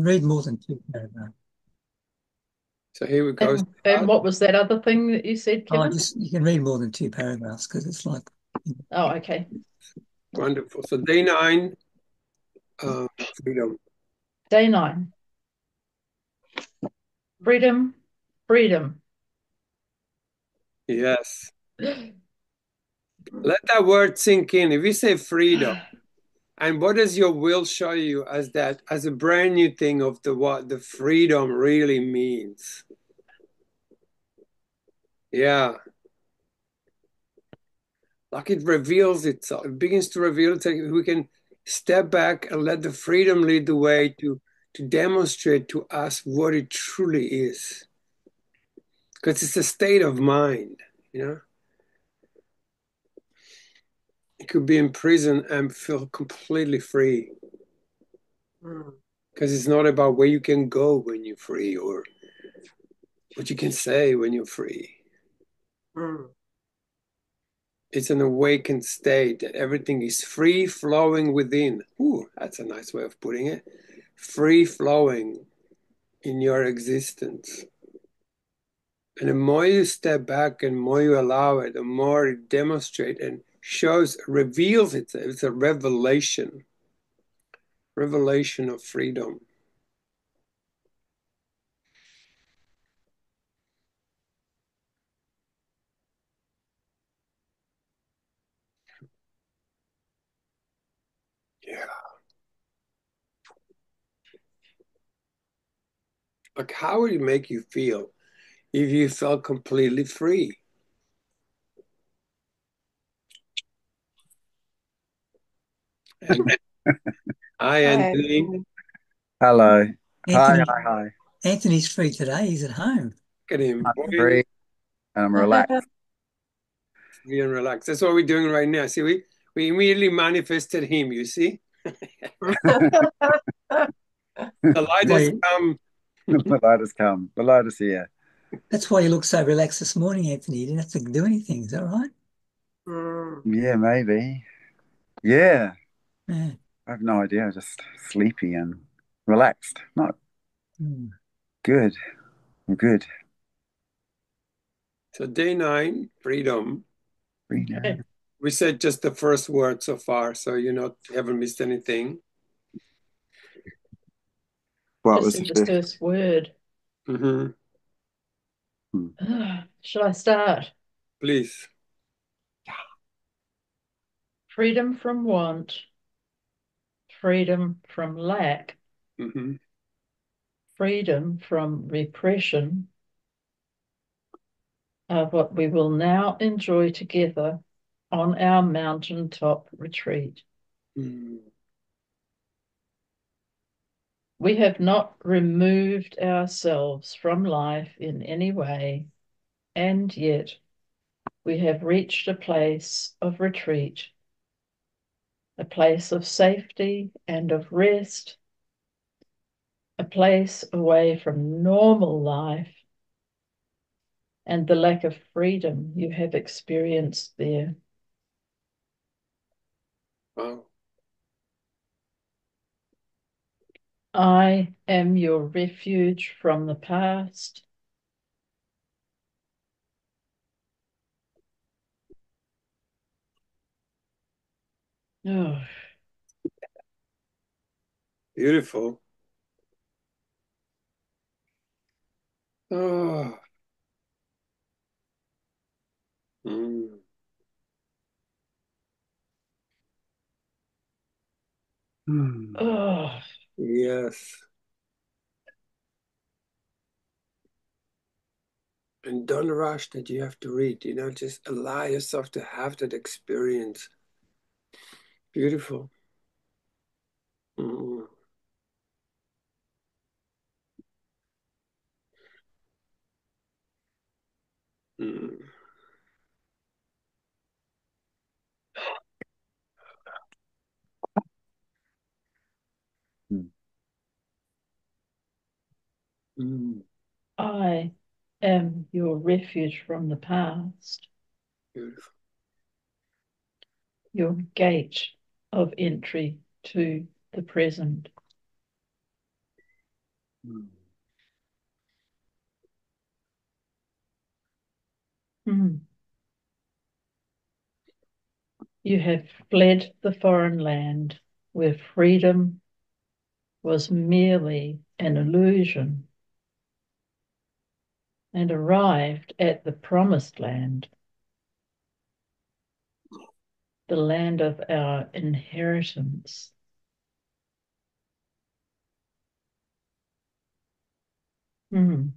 Read more than two paragraphs. So here we go. And what was that other thing that you said, Oh, Kevin? just you can read more than two paragraphs because it's like, Oh, okay. Wonderful. So day 9, freedom. Day 9. Freedom, freedom. Yes. Let that word sink in. If you say freedom, and what does your will show you as that, as a brand new thing of the what the freedom really means? Yeah. Like it reveals itself. It begins to reveal itself. We can step back and let the freedom lead the way to demonstrate to us what it truly is. Because it's a state of mind, you know. You could be in prison and feel completely free. Because it's not about where you can go when you're free or what you can say when you're free. It's an awakened state that everything is free flowing within. Ooh, that's a nice way of putting it. Free flowing in your existence. And the more you step back and more you allow it, the more it demonstrates and shows, reveals itself. It's a revelation, revelation of freedom. Yeah. Like, how would it make you feel if you felt completely free? And hi, Hi. Anthony. Hello. Hi, Anthony. hi, hi. Anthony's free today. He's at home. Look at him. I'm Boy, free and I'm relaxed. free and relaxed. That's what we're doing right now. See, we immediately manifested him, you see? The light Why? has come. The light has come. The light is here. That's why you look so relaxed this morning, Anthony. You didn't have to do anything. Is that right? Yeah, maybe. Yeah. Yeah. I have no idea. Just sleepy and relaxed. Not Mm. good. I'm good. So day 9, freedom. Free now. Okay. We said just the first word so far, so you haven't missed anything. What Just was the said the fifth? first word. Hmm. Hmm. Shall I start? Please. Freedom from want, freedom from lack, Hmm. freedom from repression are what we will now enjoy together on our mountaintop retreat. Mm. We have not removed ourselves from life in any way, and yet we have reached a place of retreat, a place of safety and of rest, a place away from normal life and the lack of freedom you have experienced there. Wow. I am your refuge from the past. Oh, Beautiful. Oh. Mm. Hmm. oh, Yes. And don't rush that you have to read, just allow yourself to have that experience. Beautiful. Mm. Mm. Hmm. Mm. I am your refuge from the past, Beautiful. your gate of entry to the present. Hmm. You have fled the foreign land where freedom was merely an illusion and arrived at the promised land, the land of our inheritance. Hmm.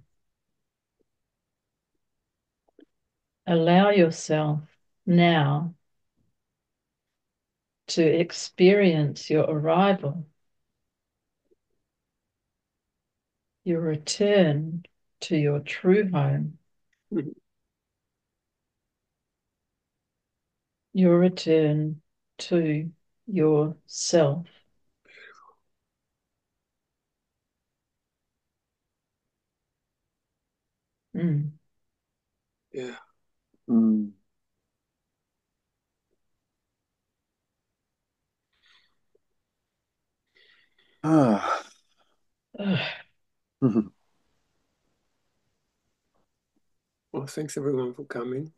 Allow yourself now to experience your arrival, your return to your true home, your return to yourself. Mm. Yeah. Mm. Ah. Well, thanks everyone for coming.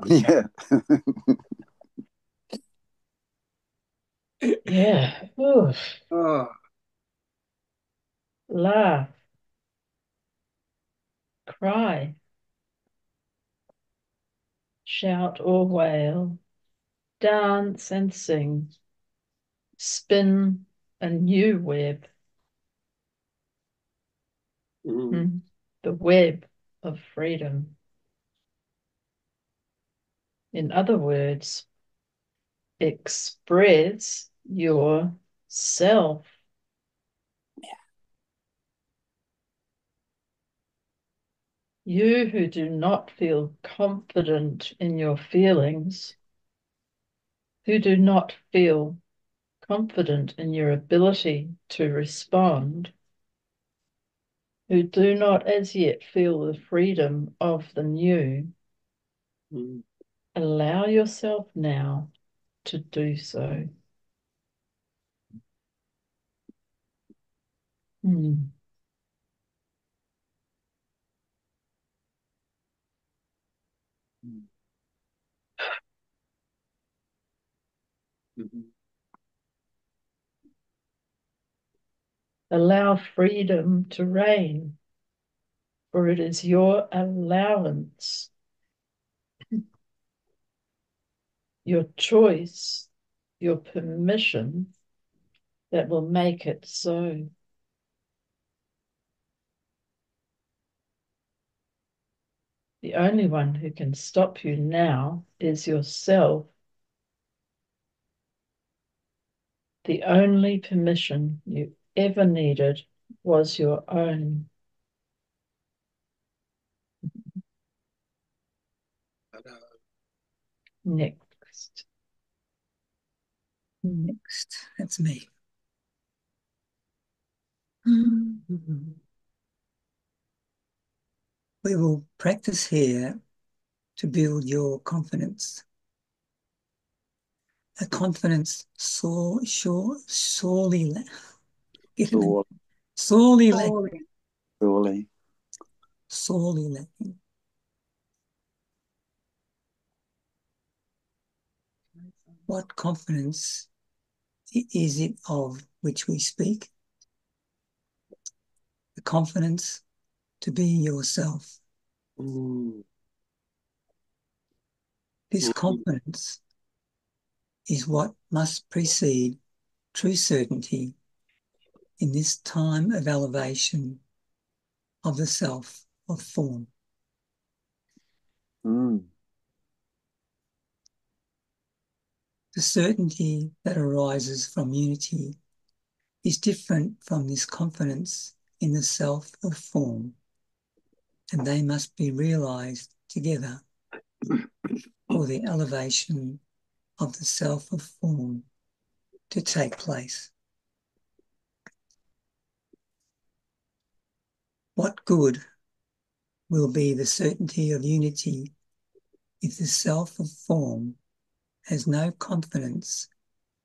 Yeah. Yeah. Oof. Oh, Laugh, cry, shout or wail, dance and sing, spin a new web, the web of freedom. In other words, express yourself. You who do not feel confident in your feelings, who do not feel confident in your ability to respond, who do not as yet feel the freedom of the new, allow yourself now to do so. Mm. Allow freedom to reign, for it is your allowance, your choice, your permission that will make it so. The only one who can stop you now is yourself. The only permission you ever needed was your own. Next. Next, that's me. We will practice here to build your confidence. A confidence sorely lacking. What confidence is it of which we speak? The confidence to be yourself. This confidence is what must precede true certainty in this time of elevation of the self of form. The certainty that arises from unity is different from this confidence in the self of form, and they must be realized together for the elevation of the self of form to take place. What good will be the certainty of unity if the self of form has no confidence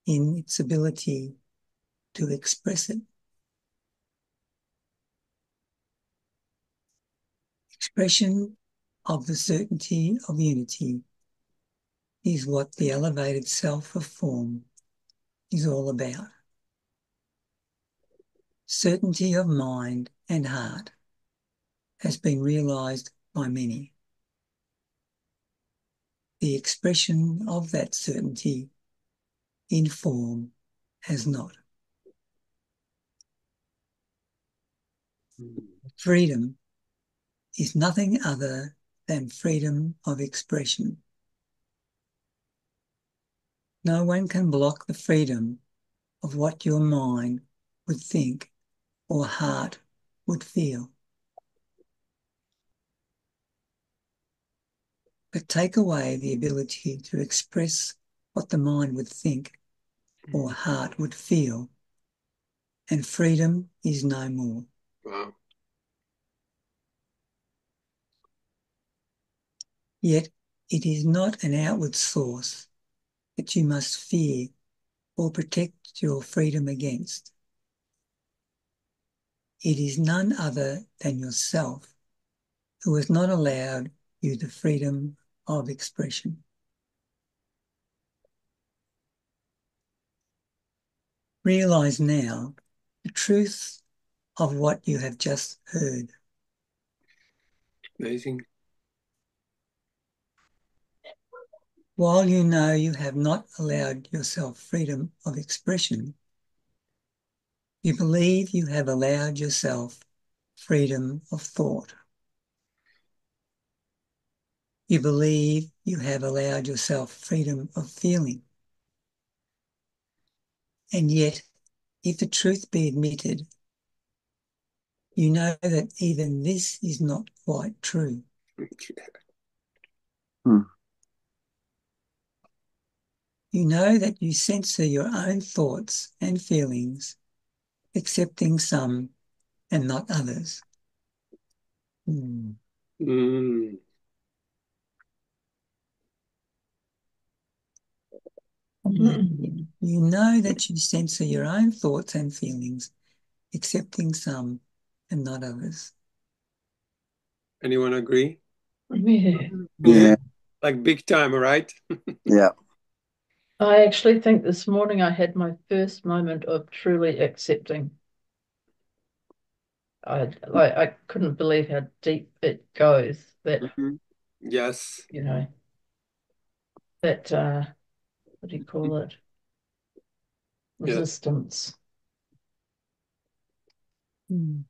in its ability to express it? expression of the certainty of unity is what the elevated self of form is all about. Certainty of mind and heart has been realized by many. The expression of that certainty in form has not. Freedom is nothing other than freedom of expression. No one can block the freedom of what your mind would think or heart would feel. But take away the ability to express what the mind would think or heart would feel, and freedom is no more. Wow. Yet it is not an outward source that you must fear or protect your freedom against. It is none other than yourself who has not allowed you the freedom of expression. Realize now the truth of what you have just heard. Amazing. While you know you have not allowed yourself freedom of expression, you believe you have allowed yourself freedom of thought. You believe you have allowed yourself freedom of feeling. And yet, if the truth be admitted, you know that even this is not quite true. You know that you censor your own thoughts and feelings, accepting some and not others. Mm. You know that you censor your own thoughts and feelings, accepting some and not others. Anyone agree? Yeah. Like big time, right? Yeah. I actually think this morning I had my first moment of truly accepting. I couldn't believe how deep it goes. That Yes. you know that what do you call it? Resistance. You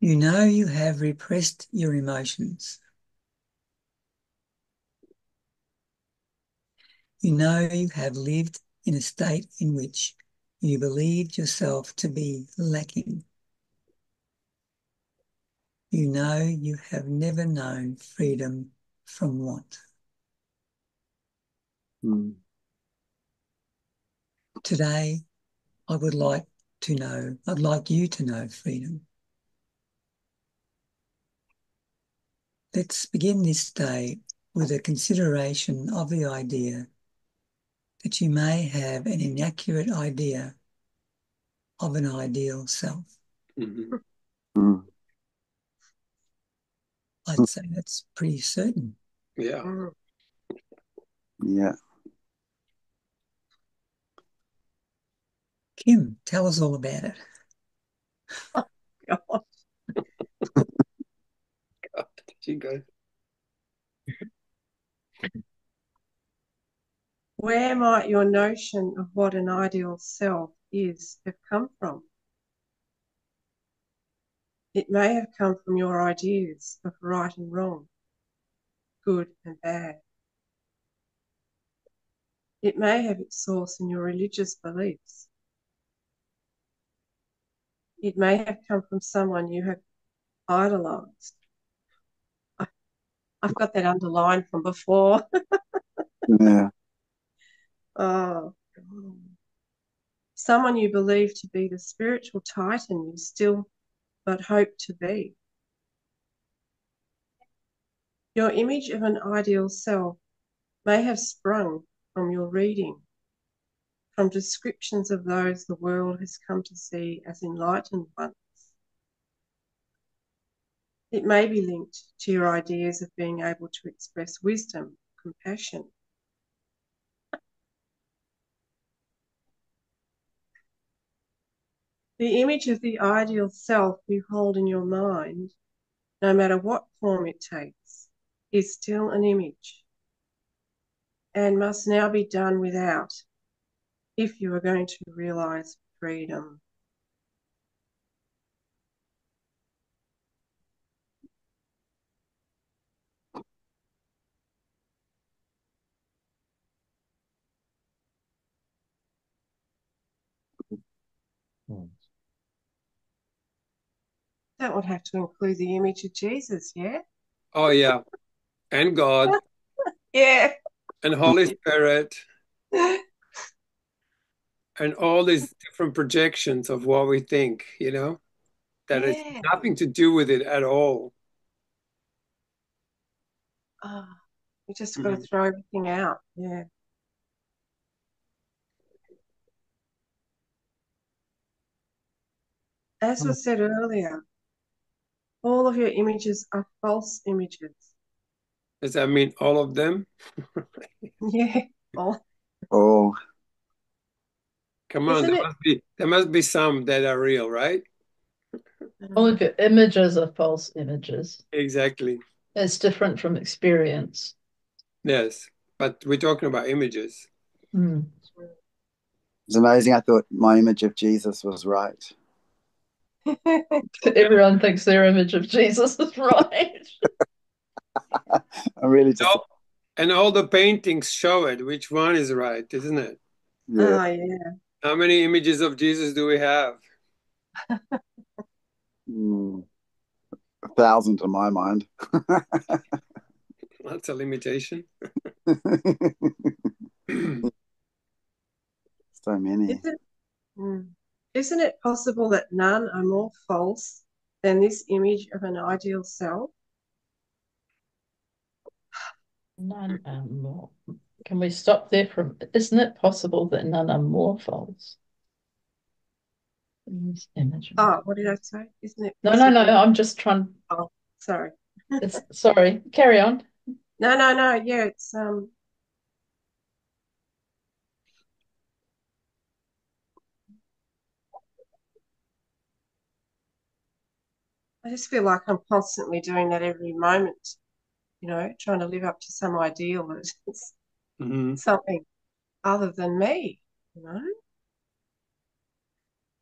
know you have repressed your emotions. You know you have lived in a state in which you believed yourself to be lacking. You know you have never known freedom from want. Today, I'd like you to know freedom. Let's begin this day with a consideration of the idea that you may have an inaccurate idea of an ideal self. I'd say that's pretty certain. Yeah. Yeah. Kim, tell us all about it. God. God, she goes. Where might your notion of what an ideal self is have come from? It may have come from your ideas of right and wrong, good and bad. It may have its source in your religious beliefs. It may have come from someone you have idolised. I've got that underlined from before. Yeah. Oh, God. Someone you believe to be the spiritual titan you still but hope to be. Your image of an ideal self may have sprung from your reading, from descriptions of those the world has come to see as enlightened ones. It may be linked to your ideas of being able to express wisdom, compassion. The image of the ideal self you hold in your mind, no matter what form it takes, is still an image and must now be done without if you are going to realize freedom. That would have to include the image of Jesus, yeah? Oh, yeah. And God Yeah. and Holy Spirit and all these different projections of what we think, that has Yeah. nothing to do with it at all. Oh, you just got to throw everything out. Yeah. As was said earlier, all of your images are false images. Does that mean all of them? Yeah. Oh, Come on, Isn't there must be some that are real, right? All of your images are false images. Exactly. It's different from experience. Yes, but we're talking about images. Mm. it's amazing. I thought my image of Jesus was right. Everyone thinks their image of Jesus is right. I'm really just, And all the paintings show it. Which one is right, isn't it? yeah. Oh, yeah. How many images of Jesus do we have? 1,000 to my mind. That's a limitation. So many. Isn't it possible that none are more false than this image of an ideal self? None are more. Can we stop there isn't it possible that none are more false? Oh, what did I say? Isn't it No, possible? I'm just trying. Oh, sorry. Sorry, carry on. No. Yeah, it's I just feel like I'm constantly doing that every moment, trying to live up to some ideal that is something other than me,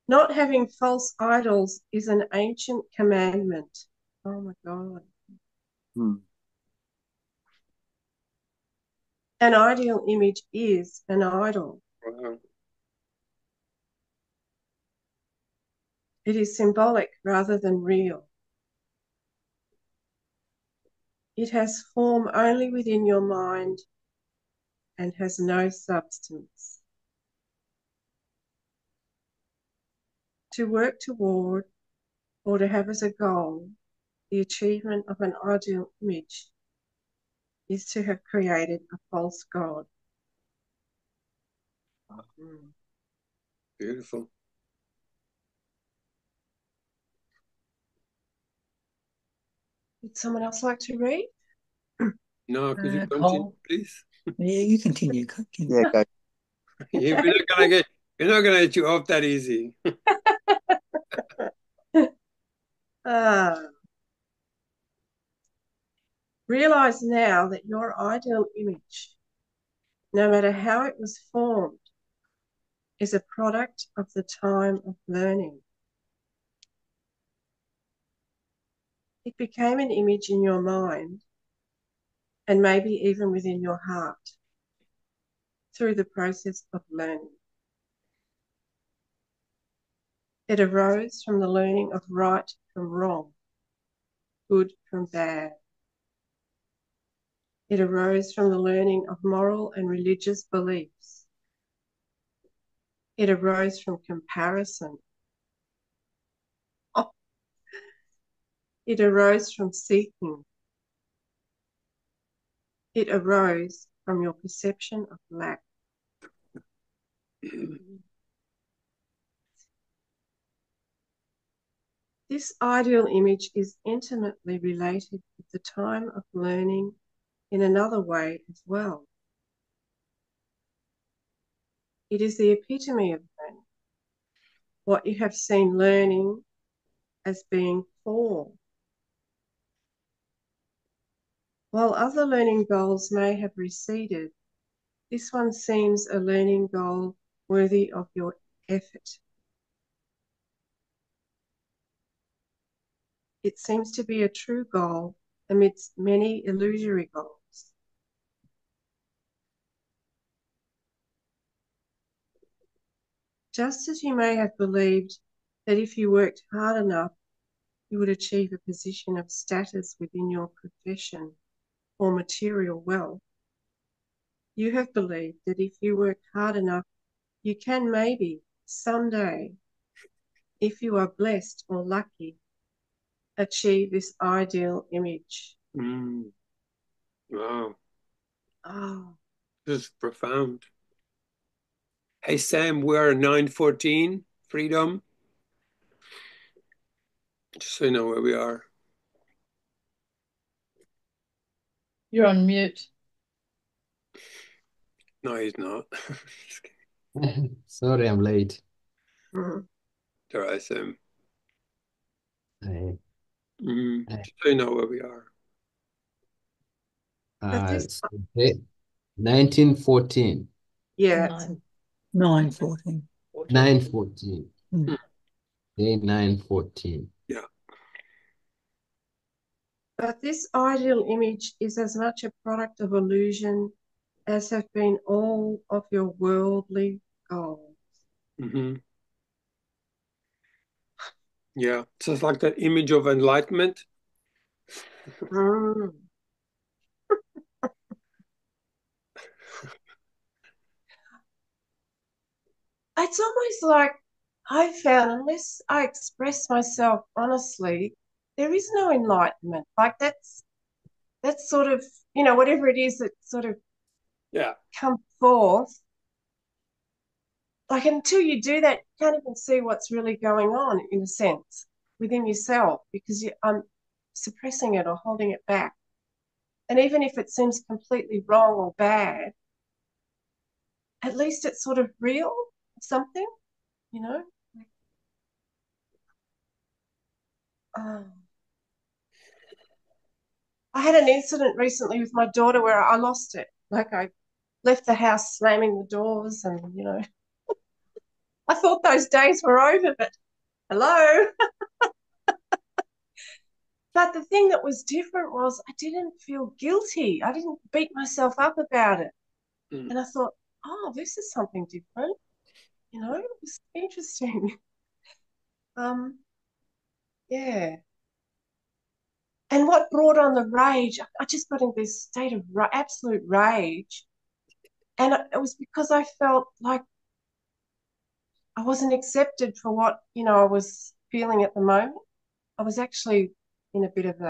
Not having false idols is an ancient commandment. Oh my God. An ideal image is an idol. Wow. It is symbolic rather than real. It has form only within your mind and has no substance. To work toward or to have as a goal the achievement of an ideal image is to have created a false God. Beautiful. Would someone else like to read? No, could you continue, please? Yeah, you continue. Yeah, go. We're not gonna let you off that easy. Realize now that your ideal image, no matter how it was formed, is a product of the time of learning. It became an image in your mind and maybe even within your heart through the process of learning. It arose from the learning of right from wrong, good from bad. It arose from the learning of moral and religious beliefs. It arose from comparison. It arose from seeking. It arose from your perception of lack. This ideal image is intimately related with the time of learning in another way as well. It is the epitome of learning, what you have seen learning as being for. While other learning goals may have receded, this one seems a learning goal worthy of your effort. It seems to be a true goal amidst many illusory goals. Just as you may have believed that if you worked hard enough, you would achieve a position of status within your profession or material wealth, you have believed that if you work hard enough, you can maybe someday, if you are blessed or lucky, achieve this ideal image. Wow. Oh. This is profound. Hey, Sam, we're 9:14, freedom. Just so you know where we are. You're on mute. No, he's not. Sorry, I'm late. Mm. All right, Sam. I, Just so you know where we are. so, 1914. Yeah. 9:14. 9:14. Mm. Day 9:14. Yeah. But this ideal image is as much a product of illusion as have been all of your worldly goals. Yeah. So it's like that image of enlightenment. Mm. It's almost like I found, unless I express myself honestly, there is no enlightenment. Like that's sort of, whatever it is that sort of comes forth. Like until you do that, you can't even see what's really going on in a sense within yourself because I'm suppressing it or holding it back. And even if it seems completely wrong or bad, at least it's sort of real, something, you know? I had an incident recently with my daughter where I lost it. Like I left the house slamming the doors and, I thought those days were over, but hello. But the thing that was different was I didn't feel guilty. I didn't beat myself up about it. And I thought, oh, this is something different. It was interesting. Yeah. And what brought on the rage, I just got into this state of absolute rage. And it was because I felt like I wasn't accepted for what, I was feeling at the moment. I was actually in a bit of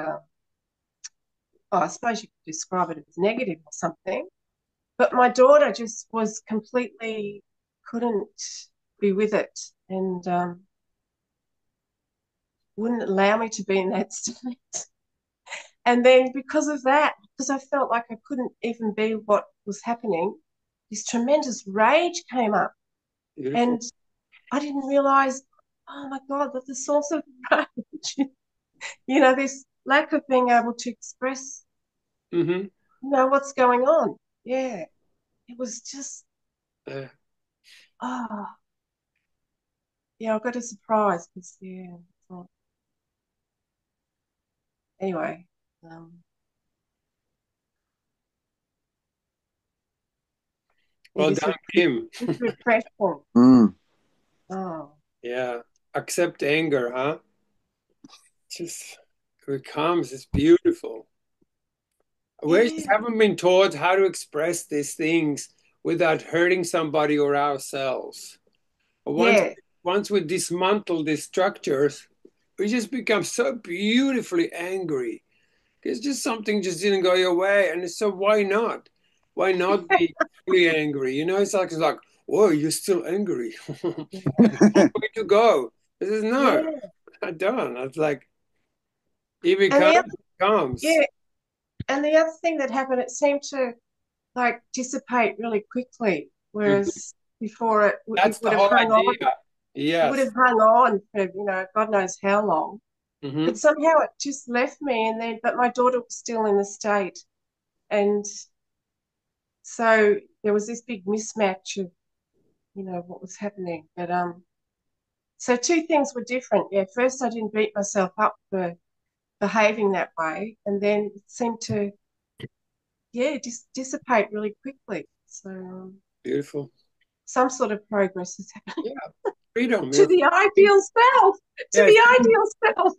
I suppose you could describe it as negative or something. But my daughter just was completely couldn't be with it and wouldn't allow me to be in that state. And then because of that, because I felt like I couldn't even be what was happening, this tremendous rage came up. Beautiful. And I didn't realize, oh my God, that the source of rage, this lack of being able to express, what's going on. Yeah. It was just, yeah, I got a surprise because, anyway. Well done, Kim. It's refreshing. Oh. Yeah. Accept anger, huh? Just it comes. It's beautiful. We just haven't been taught how to express these things without hurting somebody or ourselves. Once we dismantle these structures, we just become so beautifully angry. It's just something just didn't go your way. And so why not? Why not be fully angry? It's like, whoa, you're still angry. Way to go. This is no. I don't. It's like, if it And the comes, other, it comes. yeah, and the other thing that happened, it seemed to like dissipate really quickly, Mhm. whereas before it That's the would have whole hung on, idea. it would Yes. have hung on for, God knows how long. Hmm. But somehow it just left me, and then, but my daughter was still in the state, and so there was this big mismatch of, what was happening. But so two things were different. Yeah, first I didn't beat myself up for behaving that way, and then it seemed to, yeah, just dissipate really quickly. So Beautiful. some sort of progress is happening Yeah. Freedom. to the ideal self, to Yeah, the ideal self.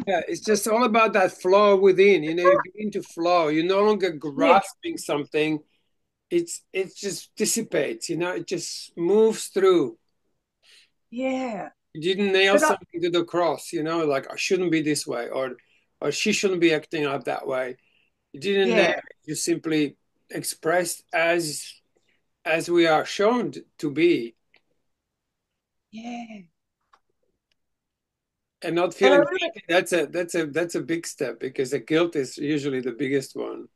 yeah, it's just all about that flow within. You begin to flow. You're no longer Yeah, grasping something. It just dissipates. It just moves through. yeah. You didn't nail But something to the cross. Like I shouldn't be this way, or she shouldn't be acting out that way. You didn't nail yeah, it. You simply expressed as we are shown to be, yeah. and not And I feeling really, guilty. That's a big step, because the guilt is usually the biggest one.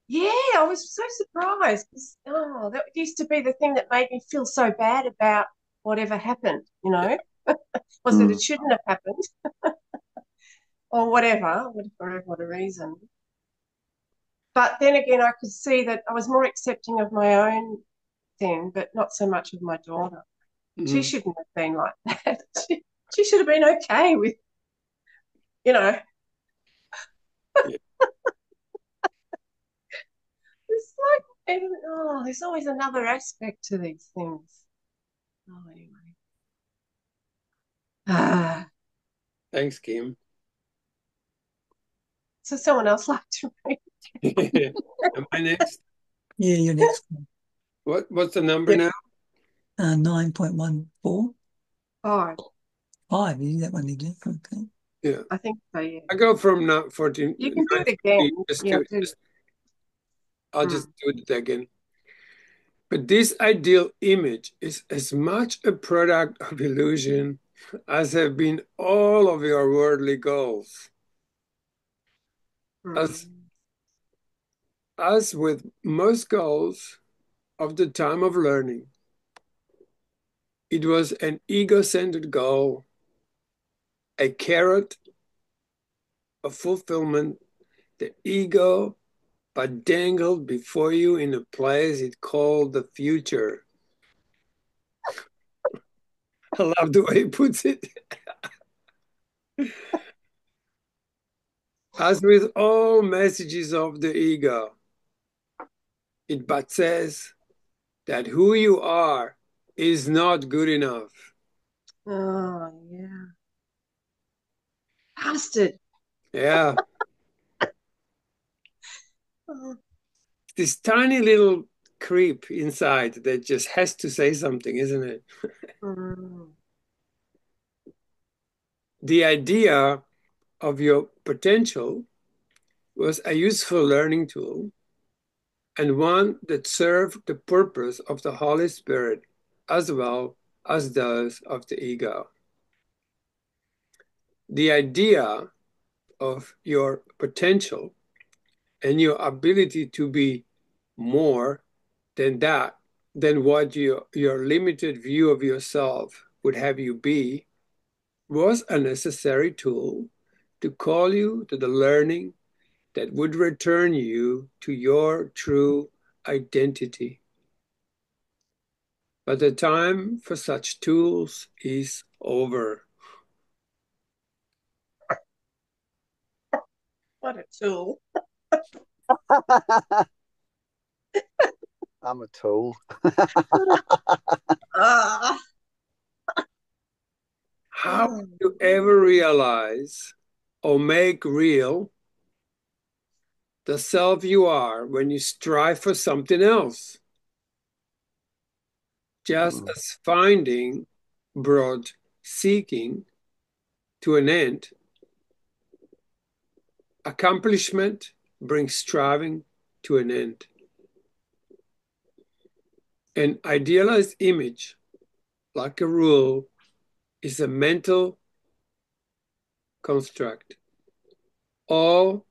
yeah, I was so surprised. That used to be the thing that made me feel so bad about whatever happened, was that Mm. it shouldn't have happened or whatever, for whatever reason. But then again, I could see that I was more accepting of my own thing, but not so much of my daughter. She Mhm. shouldn't have been like that. She should have been okay with, you know, Yeah. it's like, there's always another aspect to these things. Oh, anyway. Ah, Thanks, Kim. so someone else like to read? Am I next? Yeah, your next one. What's the number Yep. now? 9.14. Oh, 5, is that one again? Okay. Yeah, I think so, yeah. I go from 14, You can do it again. 9:14, Yeah, do. I'll just do it again. But this ideal image is as much a product of illusion as have been all of your worldly goals. As Mm. as with most goals of the time of learning, it was an ego-centered goal, a carrot of fulfillment, the ego but dangled before you in a place it called the future. I love the way he puts it. As with all messages of the ego, it but says that who you are is not good enough. Oh, yeah. Bastard. Yeah, Oh, this tiny little creep inside that just has to say something, isn't it? mm. The idea of your potential was a useful learning tool, and one that served the purpose of the Holy Spirit as well as those of the ego. The idea of your potential and your ability to be more than that, than what your limited view of yourself would have you be, was a necessary tool to call you to the learning that would return you to your true identity. But the time for such tools is over. What a tool. I'm a tool. Ah. How do you ever realize or make real the self you are when you strive for something else? Just as finding brought seeking to an end, accomplishment brings striving to an end. An idealized image, like a rule, is a mental construct. All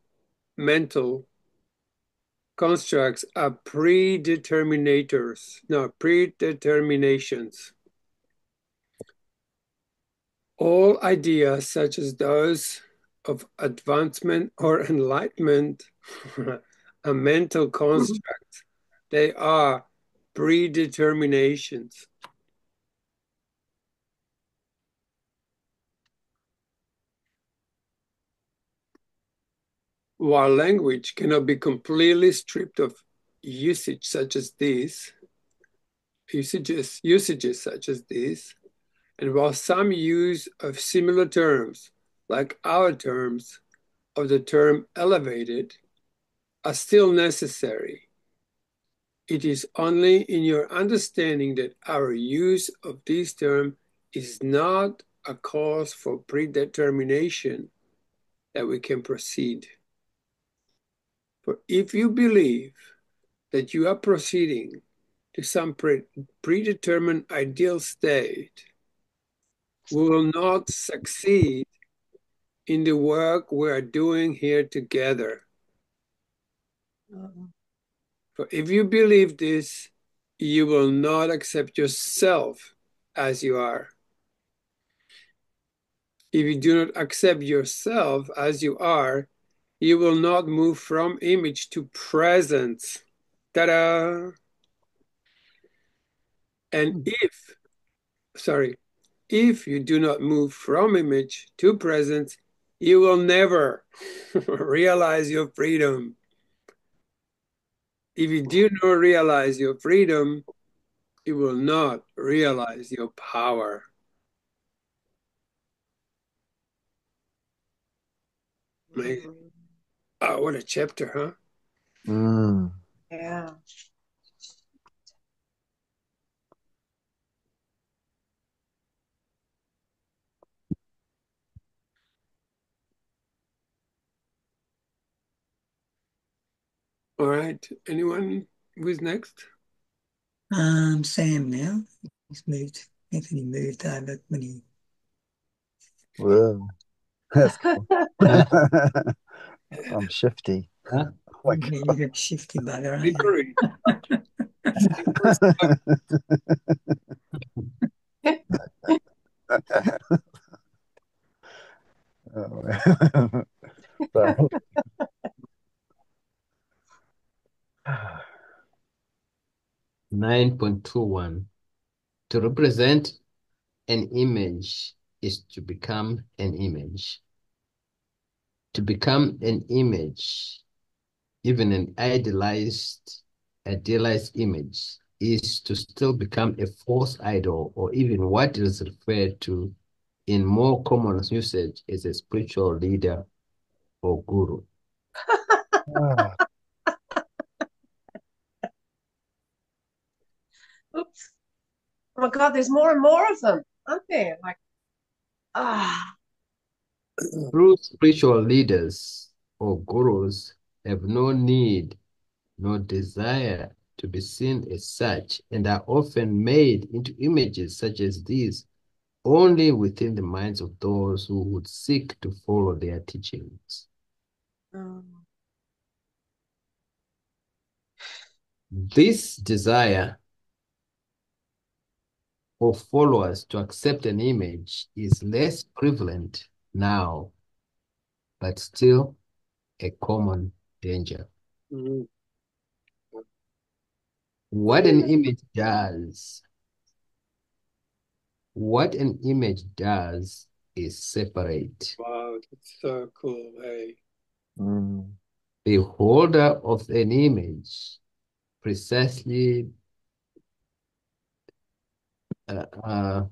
mental constructs are predeterminations. All ideas, such as those of advancement or enlightenment, are mental constructs. They are predeterminations. While language cannot be completely stripped of usages such as these, and while some use of similar terms, like our terms of the term elevated, are still necessary, it is only in your understanding that our use of this term is not a cause for predetermination that we can proceed. For if you believe that you are proceeding to some predetermined ideal state, we will not succeed in the work we are doing here together. For if you believe this, you will not accept yourself as you are. If you do not accept yourself as you are, you will not move from image to presence. Ta-da! And if you do not move from image to presence, you will never realize your freedom. If you do not realize your freedom, you will not realize your power. Amazing. Oh, what a chapter, huh? Yeah. All right. Anyone who's next? Sam now. He's moved. Anthony moved over when he. Whoa. That's cool. I'm shifty. Huh? Like, You're a shifty bugger, aren't you? Slippery. oh, so, 9.21. To represent an image is to become an image. To become an image, even an idealized image, is to still become a false idol, or even what is referred to in more common usage as a spiritual leader or guru. ah, Oops. Oh my God, there's more and more of them, aren't there? Like, True spiritual leaders or gurus have no need, no desire to be seen as such, and are often made into images such as these only within the minds of those who would seek to follow their teachings. This desire of followers to accept an image is less prevalent now, but still a common danger. Mhm. What an image does is separate Wow, that's so cool. Hey. the holder of an image precisely the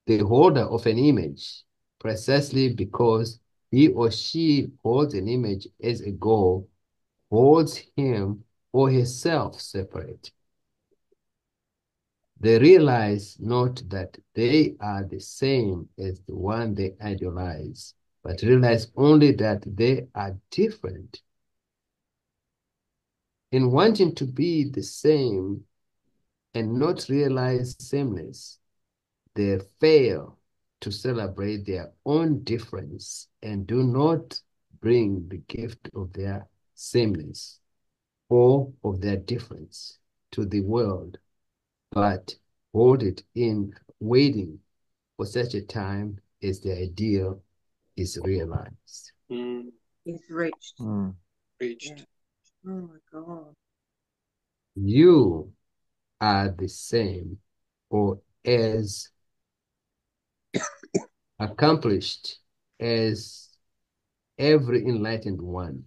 holder of an image precisely because he or she holds an image as a goal, holds him or herself separate. They realize not that they are the same as the one they idolize, but realize only that they are different. In wanting to be the same and not realize sameness, they fail to celebrate their own difference and do not bring the gift of their sameness or of their difference to the world, but hold it in waiting for such a time as the ideal is realized. It's reached. Reached. Yeah. Oh my God. You are the same or as accomplished as every enlightened one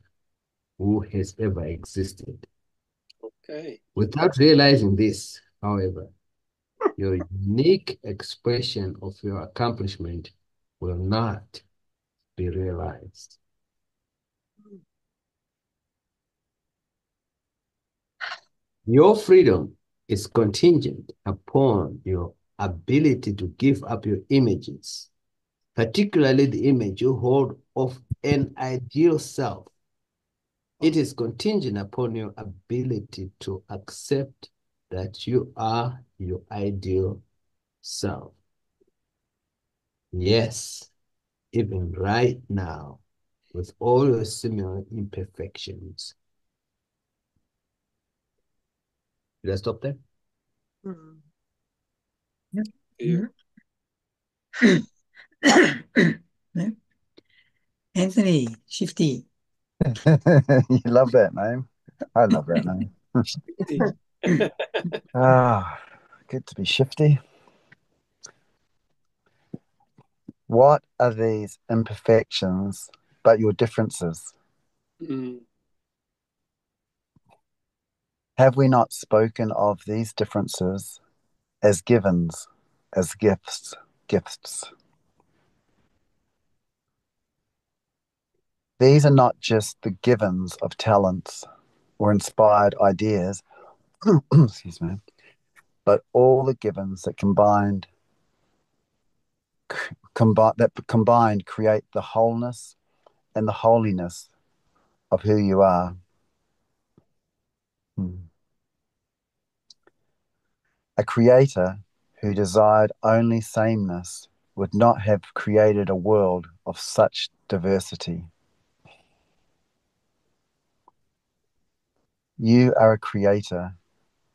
who has ever existed. Okay. Without realizing this, however, your unique expression of your accomplishment will not be realized. Your freedom is contingent upon your ability to give up your images, particularly the image you hold of an ideal self. It is contingent upon your ability to accept that you are your ideal self. Yes, even right now, with all your similar imperfections. Did I stop there? Mm. Yeah. No? Anthony, Shifty. You love that name. I love that name. Good to be shifty. What are these imperfections but your differences? Have we not spoken of these differences as givens, as gifts? These are not just the givens of talents or inspired ideas, excuse me, but all the givens that combined create the wholeness and the holiness of who you are. A creator who desired only sameness would not have created a world of such diversity. You are a creator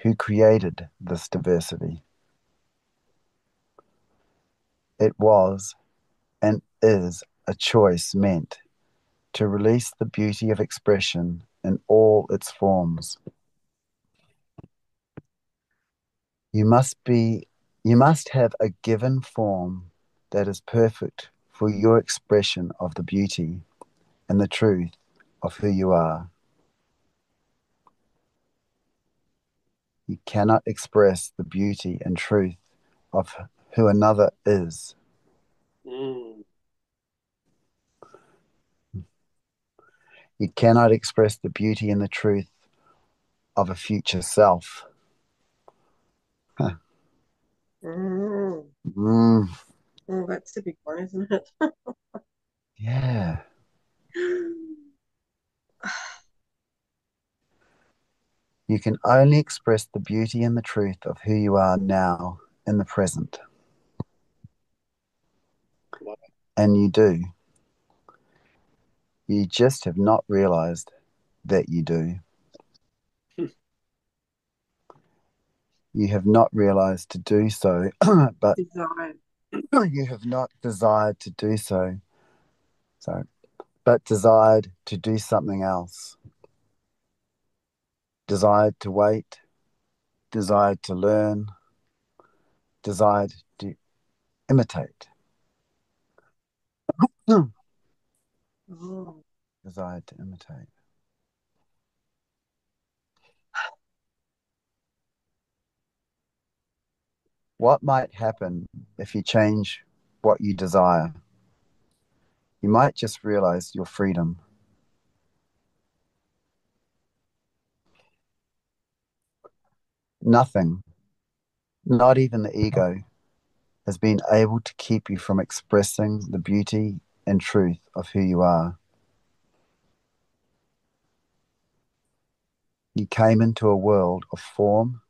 who created this diversity. It was and is a choice meant to release the beauty of expression in all its forms. You must have a given form that is perfect for your expression of the beauty and the truth of who you are. You cannot express the beauty and truth of who another is. You cannot express the beauty and the truth of a future self. Huh. Oh, that's a big one, isn't it? Yeah. You can only express the beauty and the truth of who you are now in the present. And you do. You just have not realized that you do. You have not realized to do so, but you have not desired to do so. Sorry, but desired to do something else. Desired to wait, desired to learn, desired to imitate. Desired to imitate. What might happen if you change what you desire? You might just realize your freedom. Nothing, not even the ego, has been able to keep you from expressing the beauty and truth of who you are. You came into a world of form,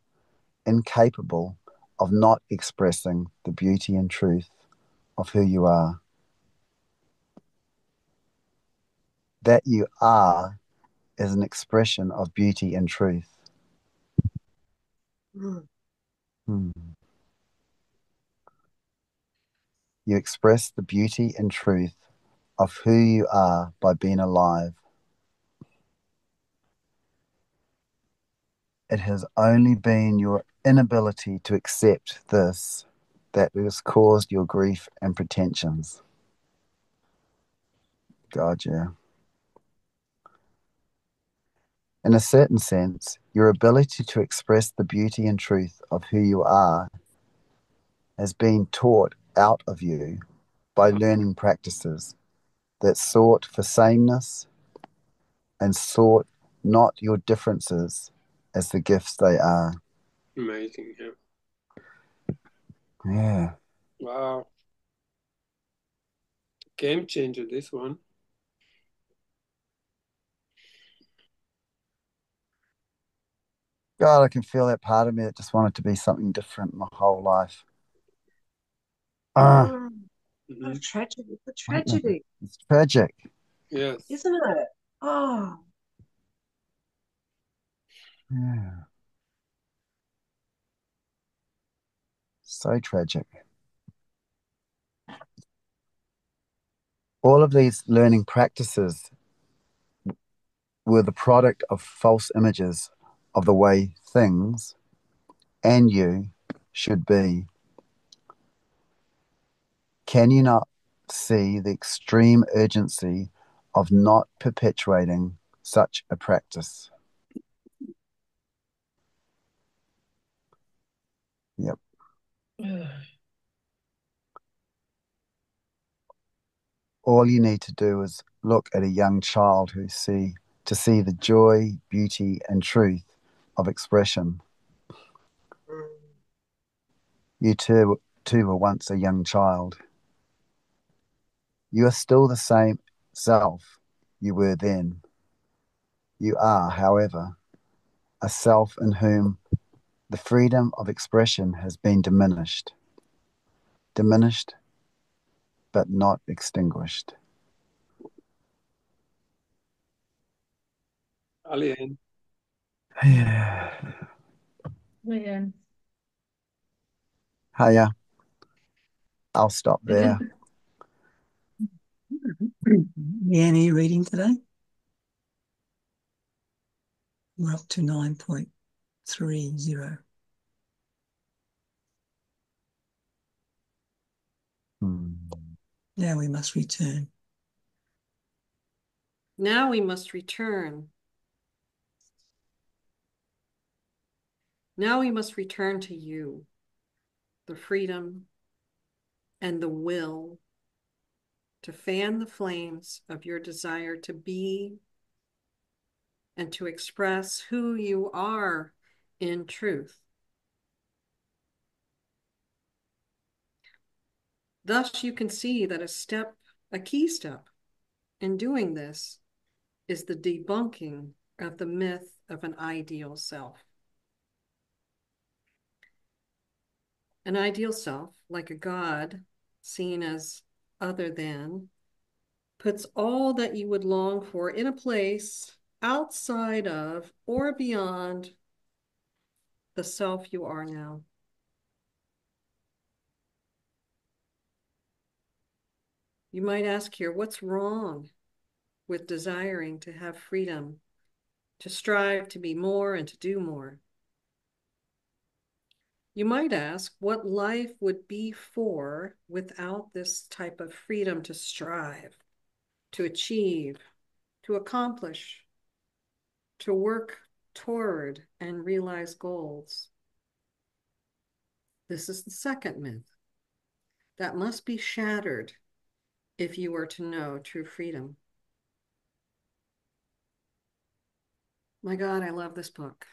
incapable of not expressing the beauty and truth of who you are. That you are is an expression of beauty and truth. Hmm. You express the beauty and truth of who you are by being alive. It has only been your inability to accept this that has caused your grief and pretensions. God, yeah. In a certain sense, your ability to express the beauty and truth of who you are has been taught out of you by learning practices that sought for sameness and sought not your differences as the gifts they are. Amazing. Yeah. Yeah. Wow. Game changer, this one. God, I can feel that part of me that just wanted to be something different my whole life. What a tragedy. What a tragedy. It's tragic. Yes. Isn't it? Oh. Yeah. So tragic. All of these learning practices were the product of false images of the way things and you should be. Can you not see the extreme urgency of not perpetuating such a practice? Yep. All you need to do is look at a young child to see the joy, beauty, and truth of expression. You too were once a young child. You are still the same self you were then. You are, however, a self in whom the freedom of expression has been diminished, but not extinguished. Alien. Yeah. Leanne. Hiya. I'll stop there. Leanne, are you reading today? We're up to 9.30. Now we must return. Now we must return. Now we must return to you, the freedom and the will to fan the flames of your desire to be and to express who you are in truth. Thus, you can see that a key step in doing this is the debunking of the myth of an ideal self. An ideal self, like a god seen as other than, puts all that you would long for in a place outside of or beyond the self you are now. You might ask here, what's wrong with desiring to have freedom, to strive to be more and to do more? You might ask what life would be for without this type of freedom to strive, to achieve, to accomplish, to work toward and realize goals. This is the second myth that must be shattered if you are to know true freedom. My God, I love this book.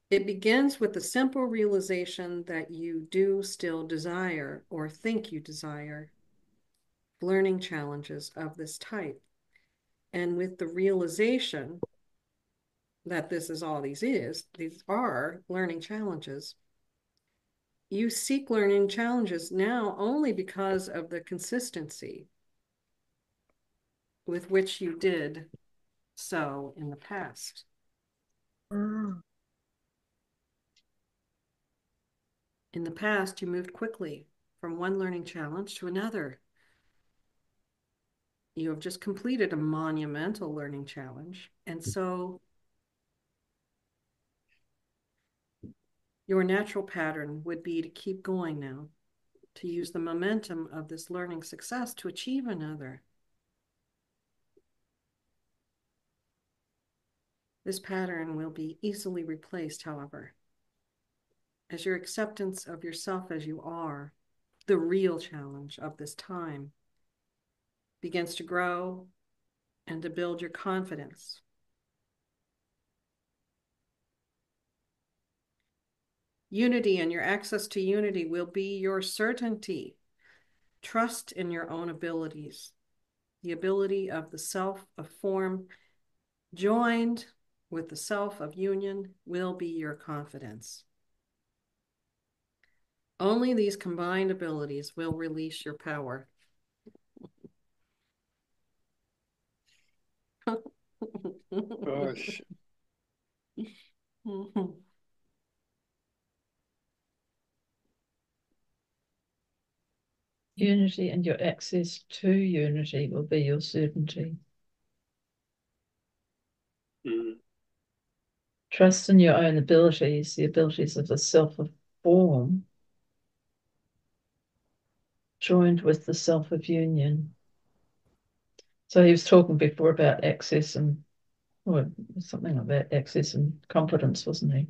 It begins with the simple realization that you do still desire or think you desire learning challenges of this type. And with the realization that this is all these are learning challenges, You seek learning challenges now only because of the consistency with which you did so in the past. Mm. In the past, you moved quickly from one learning challenge to another. You have just completed a monumental learning challenge, and so your natural pattern would be to keep going now, to use the momentum of this learning success to achieve another. This pattern will be easily replaced, however, as your acceptance of yourself as you are, the real challenge of this time, begins to grow and to build your confidence. Unity and your access to unity will be your certainty. Trust in your own abilities, the ability of the self of form joined with the self of union will be your confidence. Only these combined abilities will release your power. Gosh. Unity and your access to unity will be your certainty. Mm. Trust in your own abilities, the abilities of the self of form, joined with the self of union. So he was talking before about access and, or something like that, access and confidence, wasn't he?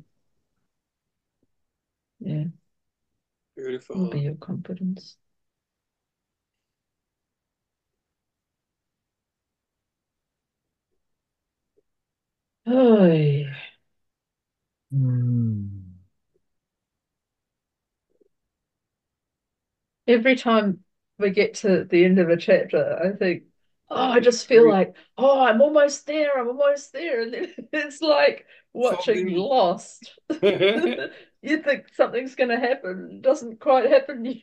Yeah, Beautiful. will be your confidence. Oh, yeah. Every time we get to the end of a chapter, I think, oh, I just feel like, oh, I'm almost there. I'm almost there. And then it's like watching Lost. You think something's going to happen. It doesn't quite happen.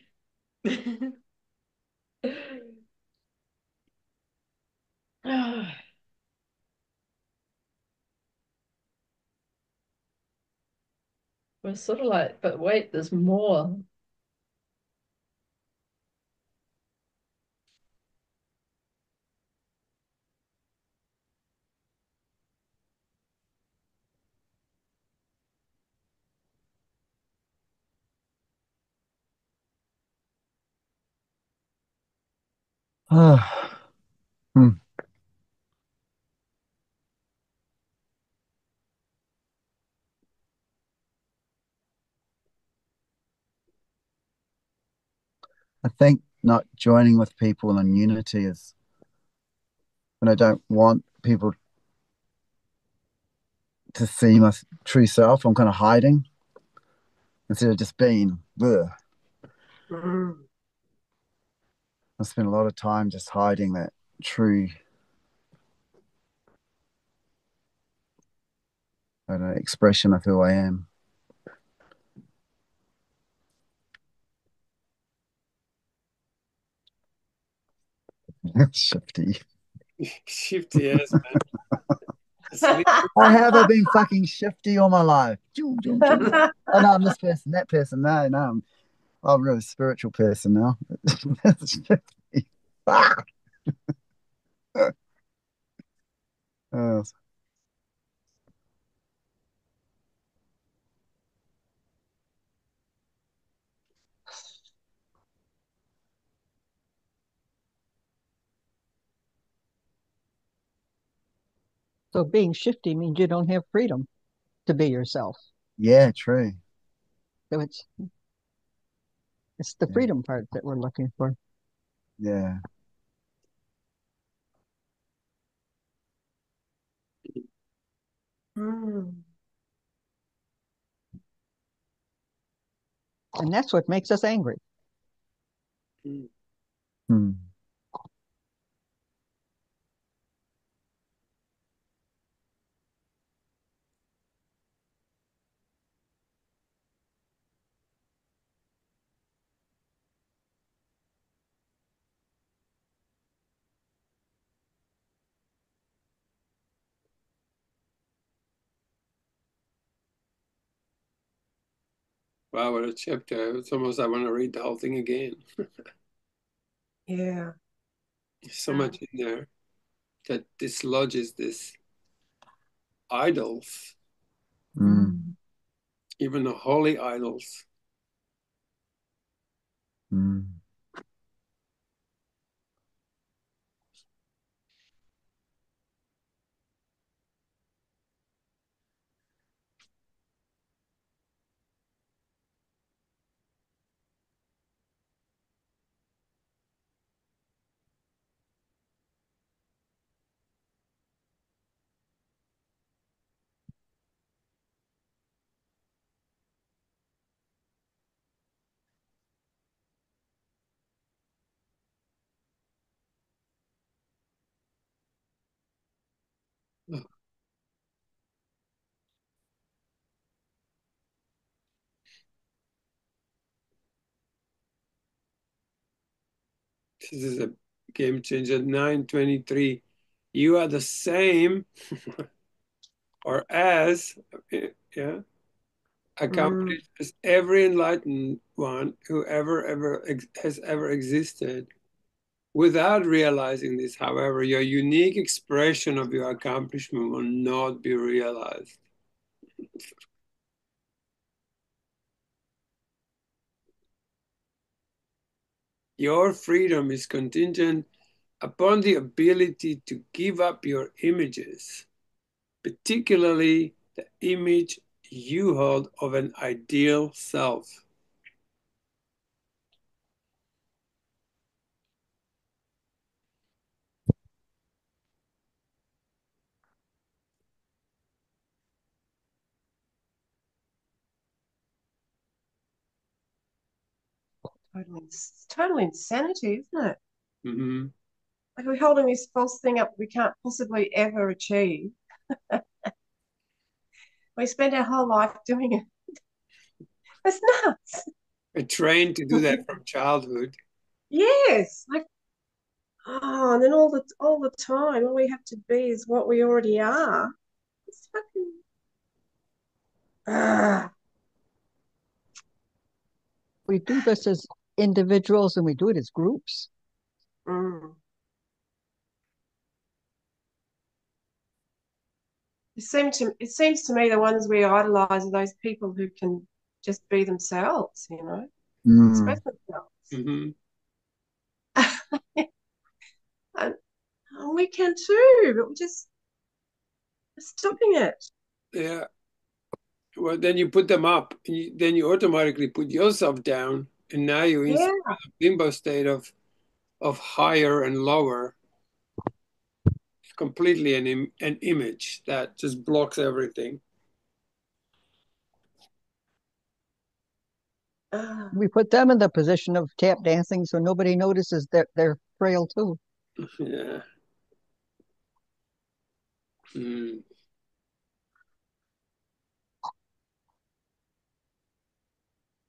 We're sort of like, but wait, there's more. Hmm. I think not joining with people in unity is when I don't want people to see my true self. I'm kind of hiding instead of just being. Ugh. Mm. I spend a lot of time just hiding that true, I don't know, expression of who I am. Shifty. Shifty ass, man. I haven't been fucking shifty all my life. Oh no, I'm this person, that person. No, I'm a really spiritual person now. Shifty. Ah! Oh, So being shifty means you don't have freedom to be yourself. yeah, true. So it's the freedom part that we're looking for. Yeah. Mm. And that's what makes us angry. Hmm. Wow, what a chapter. It's almost I want to read the whole thing again. Yeah. There's so much in there that dislodges this idols, Mm. even the holy idols. Mm. This is a game changer. 923. You are the same or as, yeah, accomplished as every enlightened one who has ever existed. Without realizing this, however, your unique expression of your accomplishment will not be realized. Your freedom is contingent upon the ability to give up your images, particularly the image you hold of an ideal self. It's total insanity, isn't it? Mm-hmm. Like we're holding this false thing up we can't possibly ever achieve. We spend our whole life doing it. It's nuts. We're trained to do that from childhood. Yes. Like, oh, and then all the time, all we have to be is what we already are. It's fucking We do this as individuals and we do it as groups. mm. It seems to me the ones we idolize are those people who can just be themselves, express themselves. Mm-hmm. And we can too, but we're just stopping it. Yeah. Well, then you put them up, and then you automatically put yourself down, and now you're in Yeah. a limbo state of higher and lower. It's completely an image that just blocks everything. We put them in the position of tap dancing so nobody notices that they're frail too. Yeah. Mm.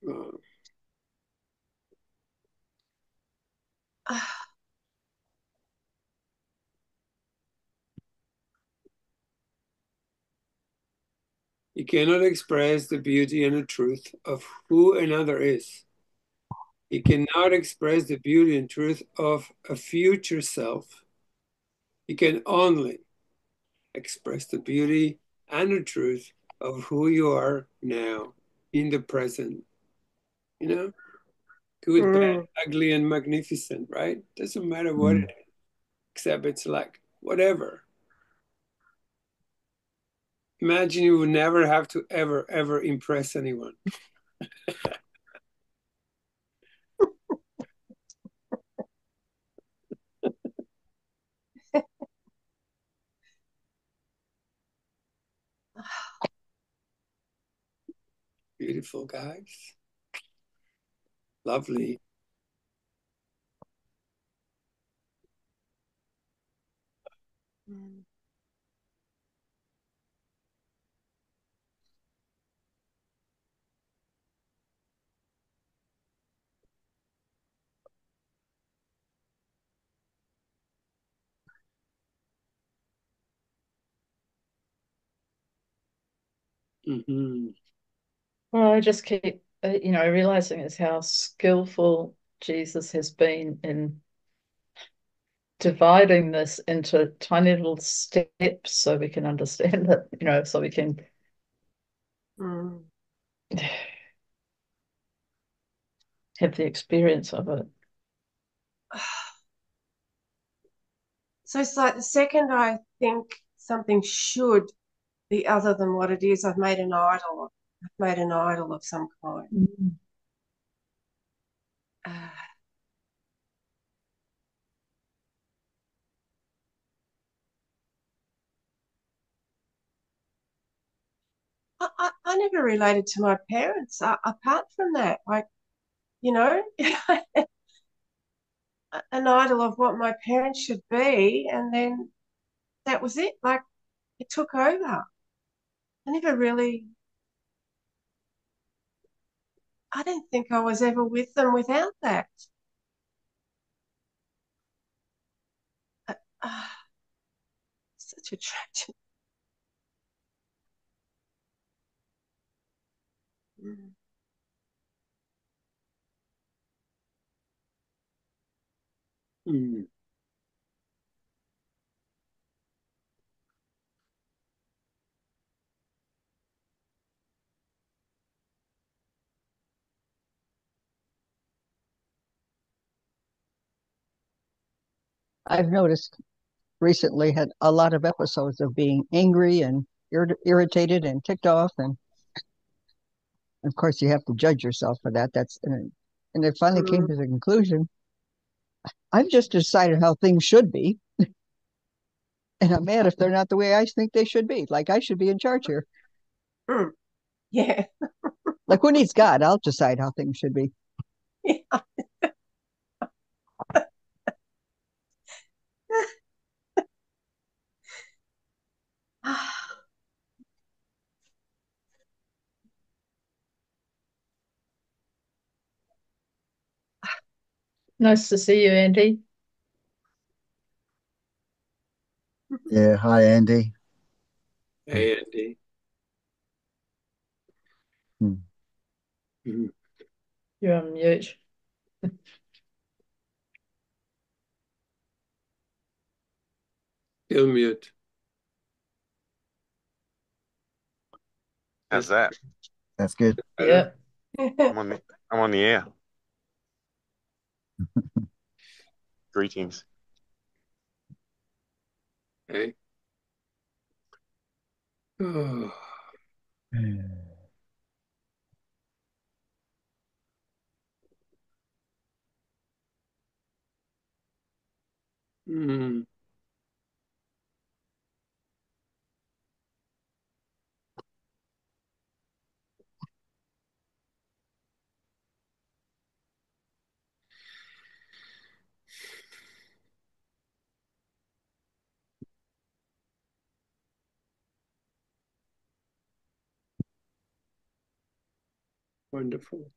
Oh. You cannot express the beauty and the truth of who another is. You cannot express the beauty and truth of a future self. You can only express the beauty and the truth of who you are now in the present. Good, bad, ugly, and magnificent, right? Doesn't matter what it is, except it's like whatever. Imagine you would never have to ever impress anyone. Beautiful, guys. Lovely. Mm-hmm. Well, I just keep realizing is how skillful Jesus has been in dividing this into tiny little steps so we can understand it, so we can have the experience of it. So it's like the second I think something should be other than what it is, I've made an idol of some kind. I never related to my parents apart from that. Like, an idol of what my parents should be, and then that was it. Like, it took over. I didn't think I was ever with them without that. Such a tragedy. I've noticed recently had a lot of episodes of being angry and irritated and ticked off, and of course you have to judge yourself for that. And it finally came to the conclusion, I've just decided how things should be, and I'm mad if they're not the way I think they should be. Like, I should be in charge here. Yeah. Like, who needs God? I'll decide how things should be. Yeah. Nice to see you, Andy. Yeah, hi, Andy. Hey, Andy. You're on mute. Still mute. How's that? That's good. Yeah. I'm on the air. Greetings. Hey. Oh. Wonderful.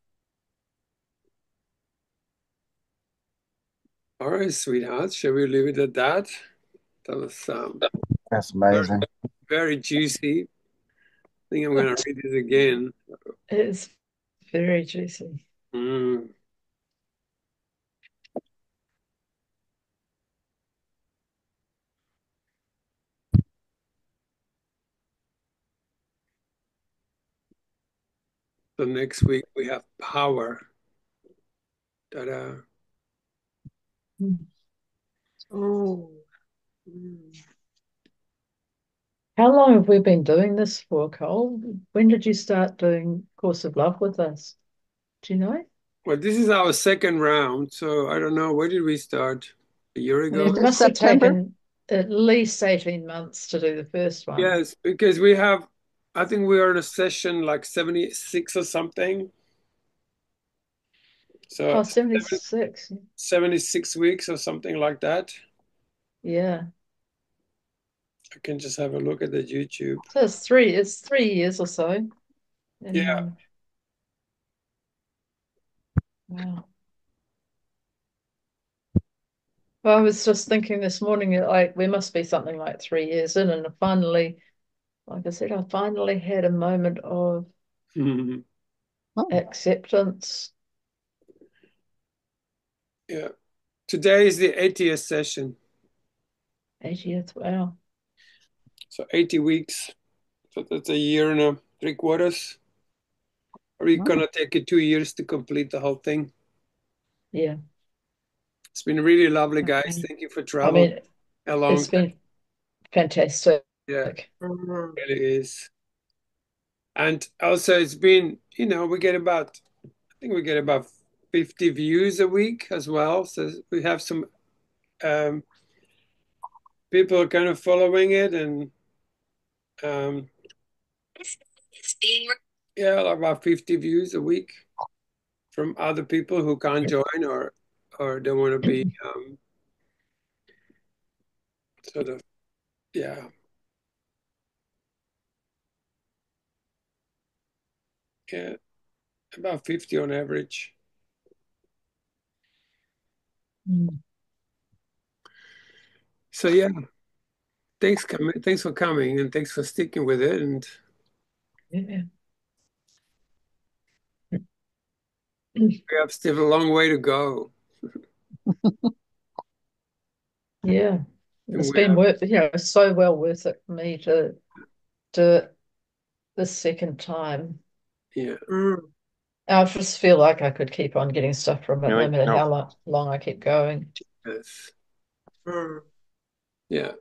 All right, sweetheart. Shall we leave it at that? That was That's amazing. very juicy. I think I'm going to read it again. It's very juicy. So next week we have power. Ta-da. Oh. How long have we been doing this for, Cole? When did you start doing Course of Love with us? Do you know? Well, this is our second round, so I don't know. Where did we start? A year ago? It must have taken at least 18 months to do the first one. Yes, because I think we are in a session like 76 or something. So 76. 76 weeks or something like that. Yeah. I can just have a look at the YouTube. So it's 3 years or so. Yeah. Wow. Well, I was just thinking this morning, like we must be something like 3 years in, and finally, like I said, I finally had a moment of acceptance. Yeah. Today is the 80th session. 80th, wow. So 80 weeks. So that's a year and 3/4. Or are you going to take it 2 years to complete the whole thing? Yeah. It's been really lovely, guys. Thank you for I traveling mean, along. it's been fantastic. Yeah, it really is. And also it's been, we get about, I think we get about 50 views a week as well. So we have some people kind of following it, and yeah, about 50 views a week from other people who can't join or don't want to be sort of, yeah. Yeah, about 50 on average. So yeah, thanks for coming, and thanks for sticking with it. And Yeah. we have still a long way to go. Yeah. And It's we been have, so well worth it for me to do it the second time. yeah. I just feel like I could keep on getting stuff from it, no Really? matter No. how long I keep going. Yes. Yeah.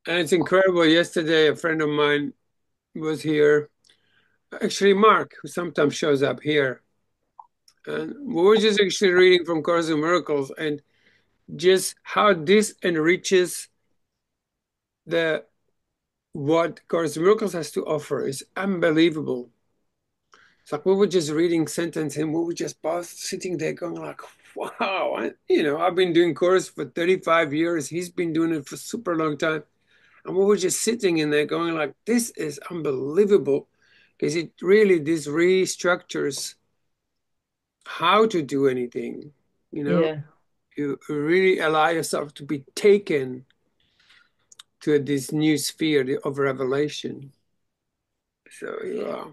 And it's incredible. Yesterday, a friend of mine was here. Actually, Mark, who sometimes shows up here. And we were just actually reading from Course in Miracles, and just how this enriches what Course in Miracles has to offer is unbelievable. It's like we were just reading sentence and we were just both sitting there going like, wow. I've been doing Course for 35 years. He's been doing it for super long time. And we were just sitting in there going like, this is unbelievable. Because this restructures how to do anything. Yeah. You really allow yourself to be taken to this new sphere of revelation. So yeah,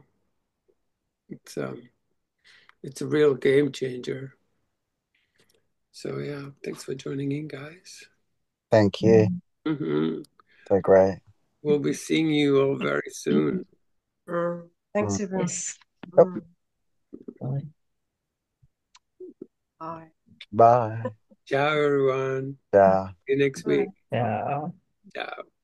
it's a real game changer. So yeah, thanks for joining in, guys. Thank you. Mm-hmm. So great. We'll be seeing you all very soon. Thanks, everyone. Yes. Bye. Bye. Ciao, everyone. Ciao. See you next week. Yeah. Ciao.